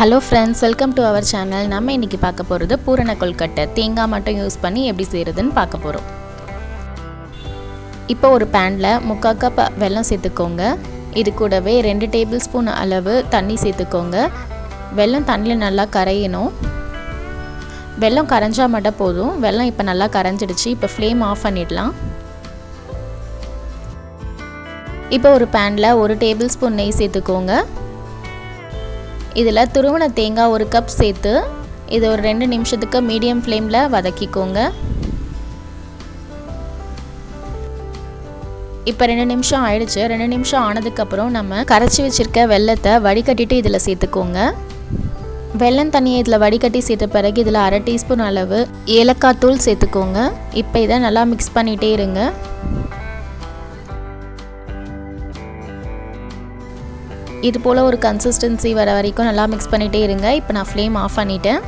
Hello friends, welcome to our channel. நம்ம இன்றைக்கி பார்க்க போகிறது பூரண கொழுக்கட்டை. தேங்காய் மட்டும் யூஸ் பண்ணி எப்படி செய்கிறதுன்னு பார்க்க போகிறோம். இப்போ ஒரு பேனில் 3/4 கப் வெல்லம் சேர்த்துக்கோங்க. இது கூடவே 2 டேபிள் ஸ்பூன் அளவு தண்ணி சேர்த்துக்கோங்க. வெல்லம் தண்ணியில் நல்லா கரையணும். வெல்லம் கரைஞ்சால் மட்டும் போதும். வெல்லம் இப்போ நல்லா கரைஞ்சிடுச்சு. இப்போ ஃப்ளேம் ஆஃப் பண்ணிடலாம். இப்போ ஒரு பேனில் 1 டேபிள் ஸ்பூன் நெய் சேர்த்துக்கோங்க. இதில் துருவன தேங்காய் 1 கப் சேர்த்து இது ஒரு 2 நிமிஷத்துக்கு மீடியம் ஃப்ளேமில் வதக்கிக்கோங்க. இப்போ 2 நிமிஷம் ஆயிடுச்சு. 2 நிமிஷம் ஆனதுக்கப்புறம் நம்ம கரைச்சி வச்சுருக்க வெல்லத்தை வடிகட்டிட்டு இதில் சேர்த்துக்கோங்க. வெல்லம் தண்ணியை இதில் வடிகட்டி சேர்த்த பிறகு இதில் 1/2 டீஸ்பூன் அளவு ஏலக்காய் தூள் சேர்த்துக்கோங்க. இப்போ இதை நல்லா மிக்ஸ் பண்ணிகிட்டே இருங்க. இது போல் ஒரு கன்சிஸ்டன்சி வர வரைக்கும் நல்லா மிக்ஸ் பண்ணிகிட்டே இருங்க. இப்போ நான் ஃப்ளேம் ஆஃப் பண்ணிட்டேன்.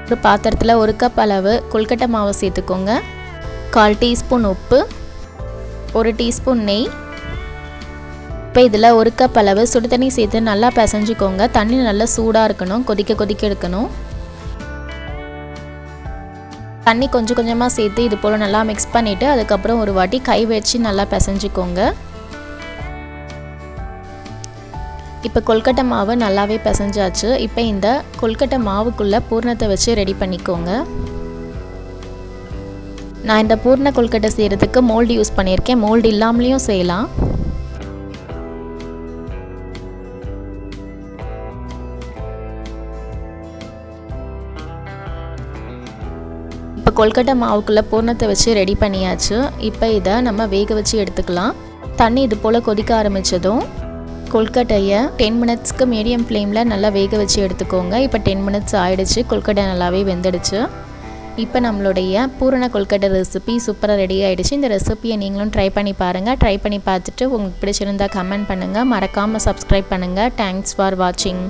ஒரு பாத்திரத்தில் 1 கப் அளவு கொழுக்கட்டை மாவு சேர்த்துக்கோங்க. 1/4 டீஸ்பூன் உப்பு, 1 டீஸ்பூன் நெய். இப்போ இதில் 1 கப் அளவு சுடு தண்ணி சேர்த்து நல்லா பிசைஞ்சுக்கோங்க. தண்ணி நல்லா சூடாக இருக்கணும், கொதிக்க எடுக்கணும். தண்ணி கொஞ்சம் கொஞ்சமாக சேர்த்து இது போல் நல்லா மிக்ஸ் பண்ணிவிட்டு அதுக்கப்புறம் ஒரு வாட்டி கை வச்சு நல்லா பிசைஞ்சுக்கோங்க. இப்போ கொழுக்கட்டை மாவு நல்லாவே பிசைஞ்சாச்சு. இப்போ இந்த கொழுக்கட்டை மாவுக்குள்ளே பூரணத்தை வச்சு ரெடி பண்ணிக்கோங்க. நான் இந்த பூரண கொழுக்கட்டை செய்கிறதுக்கு மோல்டு யூஸ் பண்ணியிருக்கேன். மோல்டு இல்லாமலேயும் செய்யலாம். இப்போ கொழுக்கட்டை மாவுக்குள்ளே பூரணத்தை வச்சு ரெடி பண்ணியாச்சு. இப்போ இதை நம்ம வேக வச்சு எடுத்துக்கலாம். தண்ணி இது போல் கொதிக்க ஆரம்பித்ததும் கொழுக்கட்டையை 10 மினிட்ஸ்க்கு மீடியம் ஃப்ளேமில் நல்லா வேக வச்சு எடுத்துக்கோங்க. இப்போ 10 மினிட்ஸ் ஆகிடுச்சு. கொழுக்கட்டை நல்லாவே வெந்துடுச்சு. இப்போ நம்மளுடைய பூரண கொழுக்கட்டை ரெசிபி சூப்பராக ரெடி ஆகிடுச்சு. இந்த ரெசிபியை நீங்களும் ட்ரை பண்ணி பாருங்கள். ட்ரை பண்ணி பார்த்துட்டு உங்களுக்கு பிடிச்சிருந்தால் கமெண்ட் பண்ணுங்கள். மறக்காமல் சப்ஸ்கிரைப் பண்ணுங்கள். தேங்க்ஸ் ஃபார் வாட்சிங்.